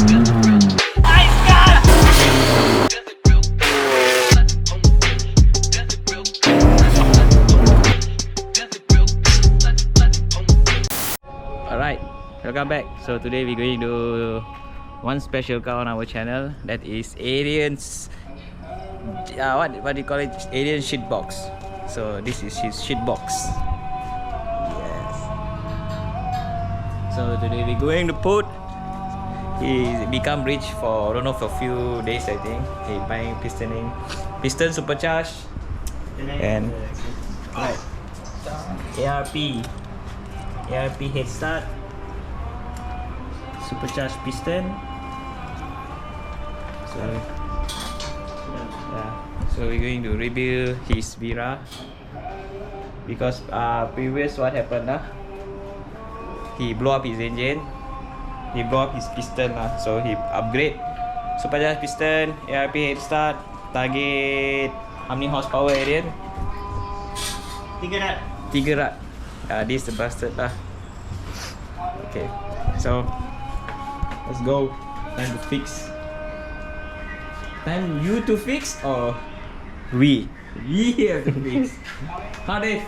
Alright, welcome back. So today we're going to one special car on our channel, that is aliens. What do you call it? Alien shit box. So this is his shit box. Yes. So today we're going to put. He become rich for, I don't know, for a few days I think. He buying piston supercharged, and right, ARP head start, supercharged piston. So yeah, so we're going to rebuild his Vira because previous what happened he blew up his engine, he blew up his piston so he upgrade supercharged piston, ARP head start, target how many horsepower Arian? 3 rat. This is the bastard Okay, so let's go. Time to fix. Time you to fix or we have to fix. Dave,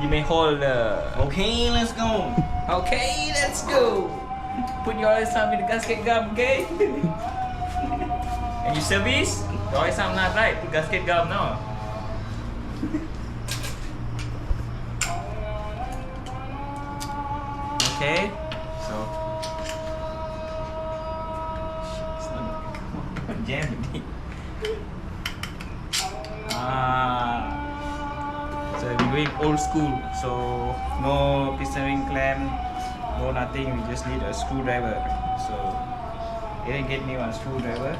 you may hold Okay, let's go. Okay, let's go. Put your thumb in the gasket gum, okay? And you service? Your thumb not right, put gasket gum now. Okay, so it's not jam it. So we're going old school, so no piston ring clamp, no nothing, we just need a screwdriver. So he didn't get me one screwdriver.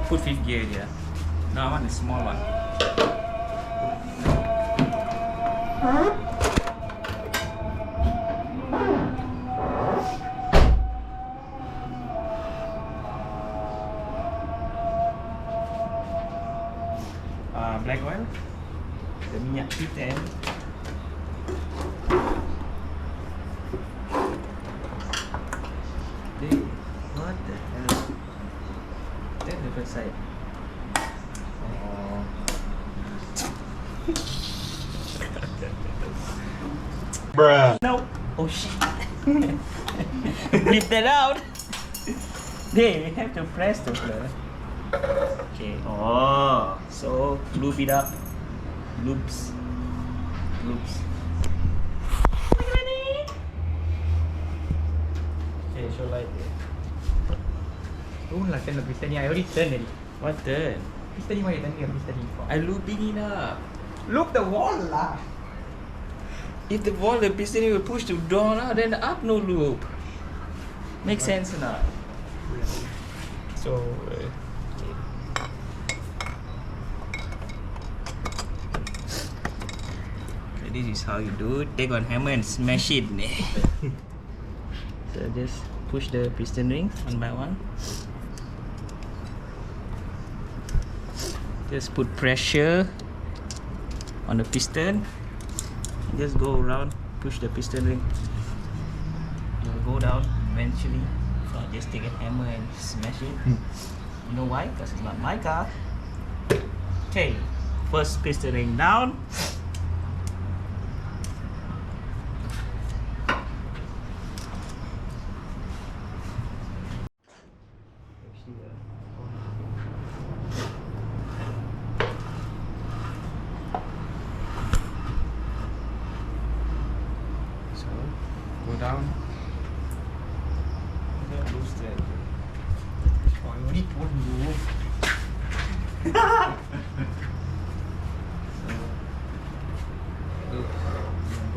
Put 5th gear here. No, I want a small one. Black oil, the minyak kita. Dude, what the hell? That's the first side. Bruh. No. Oh shit. Flip that out. They have to press the blur. Okay. Oh, so loop it up. Loops. Okay, show light. Oh lah, turn the piston ni. I already turned already. What turn? Piston ni mana tadi yang piston ni? I looping it up. Loop the wall lah. If the wall, the piston will push to down then the up no loop. Make sense or not? So okay, this is how you do it. Take on hammer and smash it. So just push the piston ring one by one. Just put pressure on the piston. Just go around, push the piston ring. It will go down eventually. So I just take a hammer and smash it. You know why? Because it's not my car. Okay, first piston ring down. So go down. Don't lose that. Oh, you only put one move. Go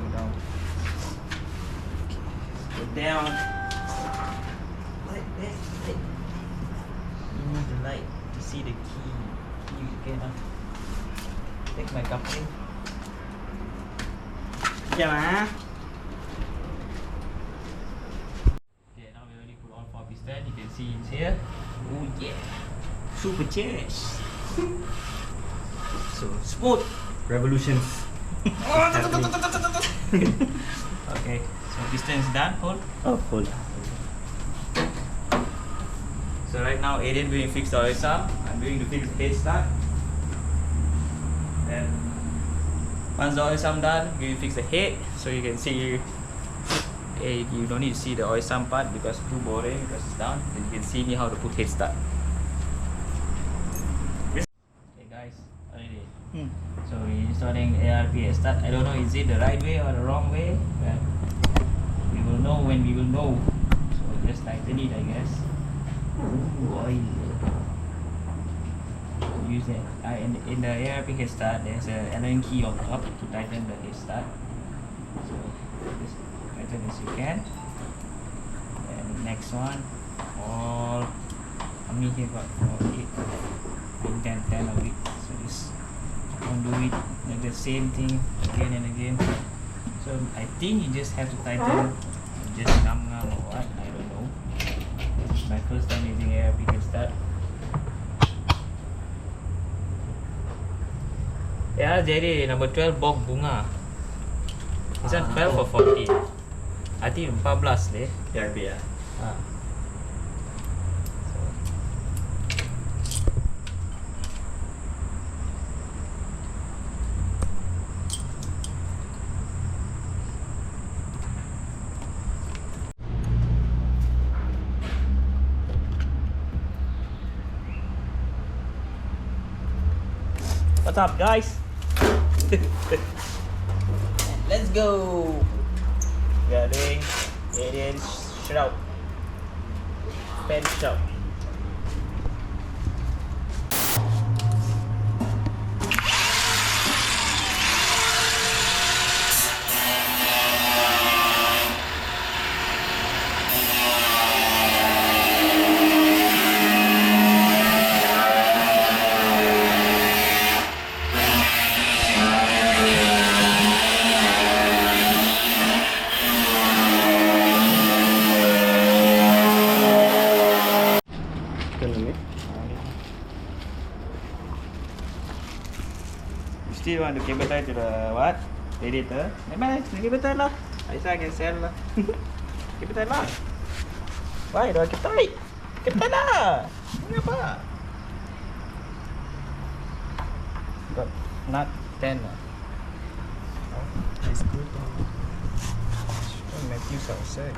down. Go down. Like that. You need the light to see the key. You can take my coupling. Yeah. Okay, now we already put all 4 pistons. You can see it's here. Oh yeah. Super charged. So smooth. Revolutions. Okay, so piston is done. Hold. Oh, hold. So right now Aiden going to fix the oil sump. I'm going to fix the head start. Then once the oil sump done, we will fix the head. So you can see, you don't need to see the oil sump part because it's too boring because it's down. Then you can see me how to put head start. Okay guys, already. So we're installing ARP head start. I don't know is it the right way or the wrong way, but we will know when we will know. So just tighten it, I guess. Boy. Use that. In the ARP head start, there's a Allen key on top to tighten the head start. So just tighten as you can. And next one, all how many here got? 8, 10 of it. So just don't do it like the same thing again and again. So I think you just have to tighten. Just ngam or what? I don't know. This is my first time using ARP head start. Ya, jadi number 12 box bunga. Is that 12 or 14? I think 14 deh. PRP ya. What's up, guys? Let's go. We are doing Aiden shroud, pen shroud. Still want to cable tie to the what? Radiator? Never mind, cable tie lah. I say I can sell lah. Cable tie lah. Why do I keep tight? Cable tie lah. Kenapa? Got nut 10 lah. Oh, that's good. Oh, Matthew's outside.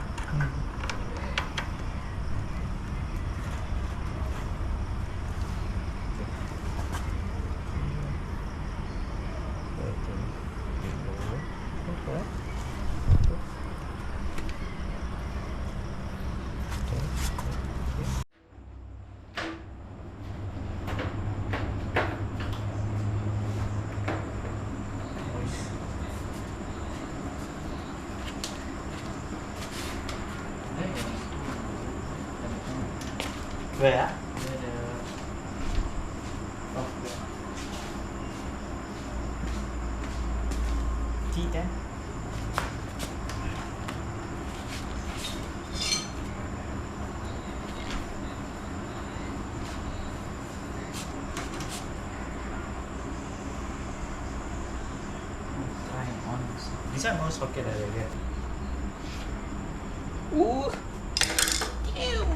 Where ah? T10. These are more socket that I get. Ooh. Ew.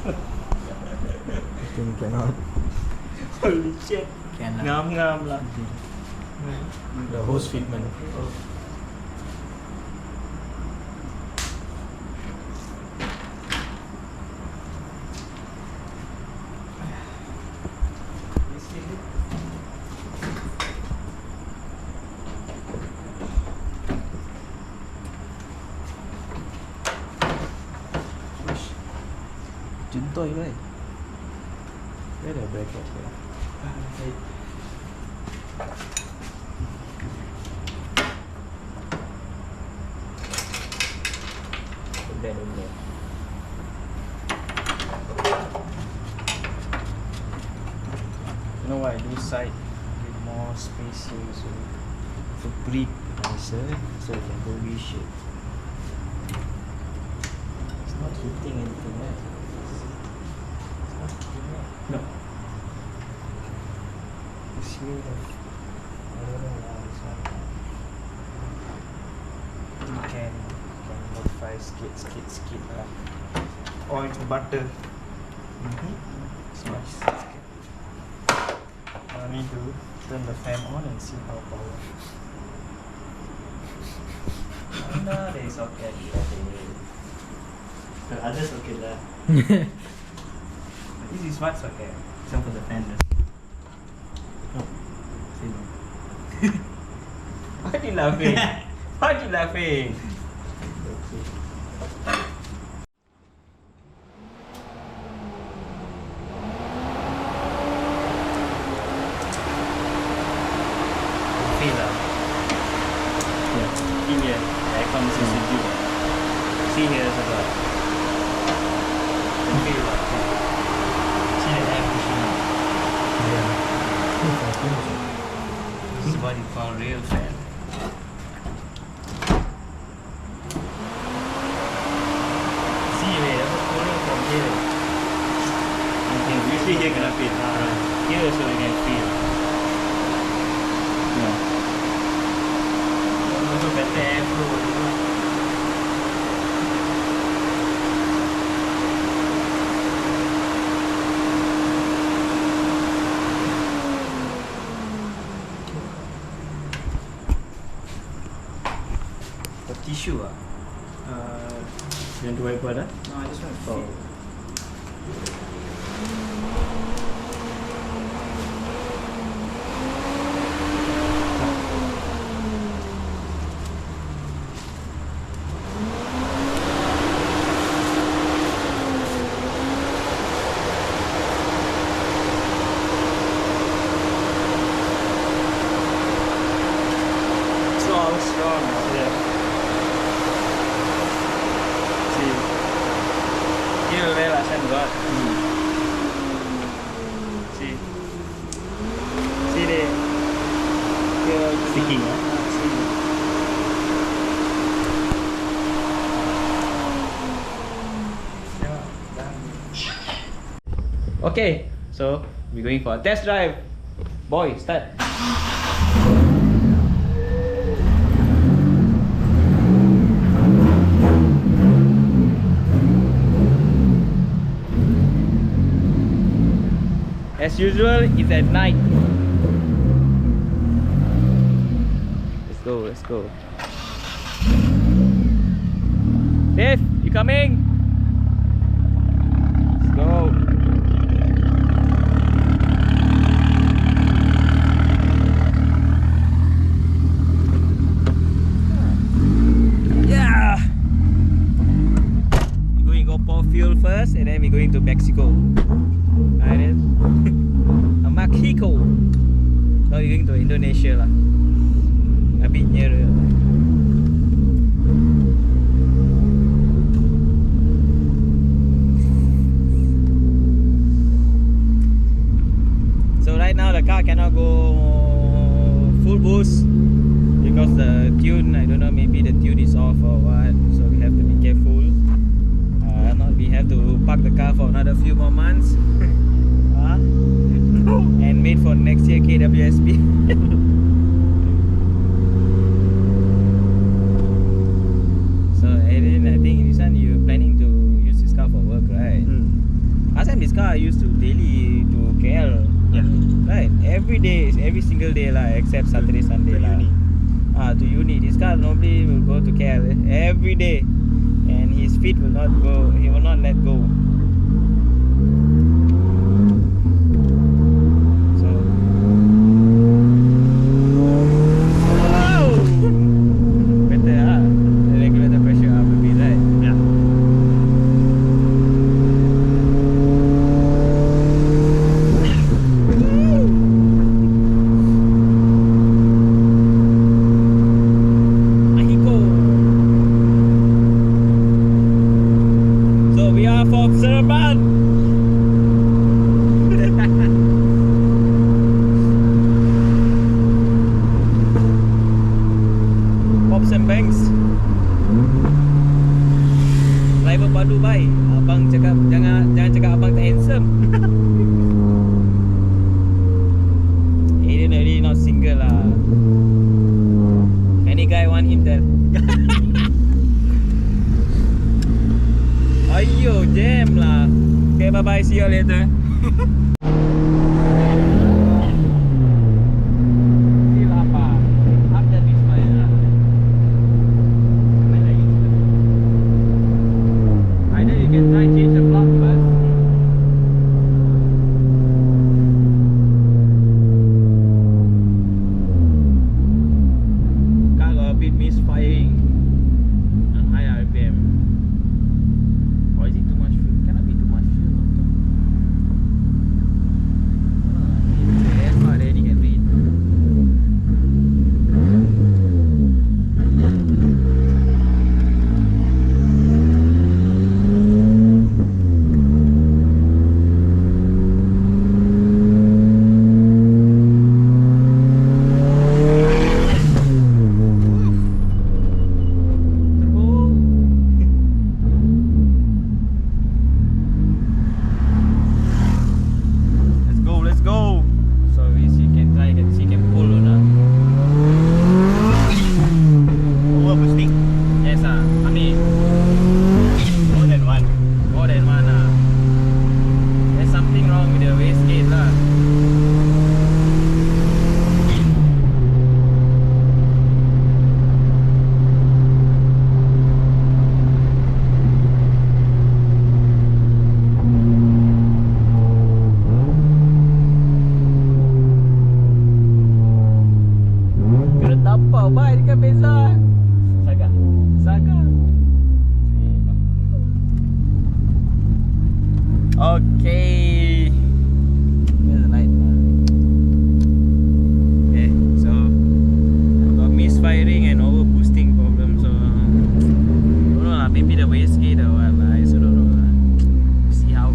I think cannot. Holy shit. Cannot. Ngam lah. The hose fitment. Juntoy right? Where the bracket here? Put that in there. You know why I do side with more space here so to breathe nicer so it can go V shape. It's not hitting anything, right? It's not hitting, right? No. This here have, I don't know now, this one. You can modify skid lah. Or it's butter. It's nice. I need to turn the fan on and see how power. No, there is okay. The others okay lah. This is what's okay. Except for the fan. Oh. Why are you laughing? Why are you laughing? Feel lah. Yeah. In here, the aircon is sejuk. See here as well. Can feel lah. See the air pushing out. Yeah. This is what you call real fan. See where it's pouring from here. You can usually here cannot feel. Here also you can feel. Yeah. Also better airflow. Got tissue ah? You want to wipe what? No, I just want to feel. Strong. Yeah. See. Here where last time got. See. See there. Here Sticking, huh? Okay, so we're going for a test drive. Boy, start. As usual, it's at night. Let's go, let's go. Dave, you coming? Let's go. Yeah! We're going to go pour fuel first and then we're going to Mexico. Alright, Mexico. Now we're going to Indonesia lah. A bit nearer. So right now the car cannot go full boost because the tune, I don't know, maybe the tune is off or what. So we have to be careful. We have to park the car for another few more months. And wait for next year KWSP. So Erin, I think this one you're planning to use this car for work, right? Last time this car I used to daily to KL. Yeah. Right? Every day, every single day lah, except Saturday, Sunday lah. To uni. This car normally will go to KL every day. And his feet will not go, he will not let go. Driver Dubai. abang cakap jangan cakap abang tak handsome. He really not single lah. Any guy want him tell. Ayo, jam lah. Okay, bye bye. See you later. Feel apa? After this fire. Either you can try change the plug first. Car got a bit misfiring on high RPM. Or is it too much fuel? Cannot be too much fuel. It's air far ready can read. Let's go. So we see can try that she can pull or not. Over boosting. Yes I mean More than one. more than one There's something wrong with the wastegate lah. Kena tapau baik dekat beza. Saga. Okay. Where's the light? Okay, so got misfiring and over boosting problem. So don't know lah. Maybe the wastegate or what lah. I also don't know lah. See how.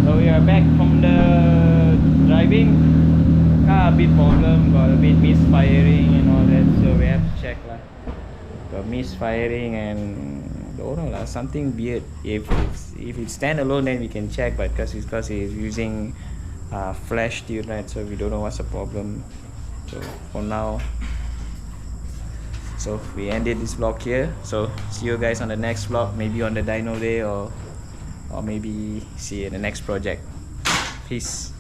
So we are back from the driving. Car a bit problem, got a bit misfiring and all that. So we have to check lah. Got misfiring and don't know lah, something weird. If it's standalone then we can check, but because it's using flash tube, right? So we don't know what's the problem. So for now, so we ended this vlog here. So see you guys on the next vlog, maybe on the dyno day or maybe see you in the next project. Peace.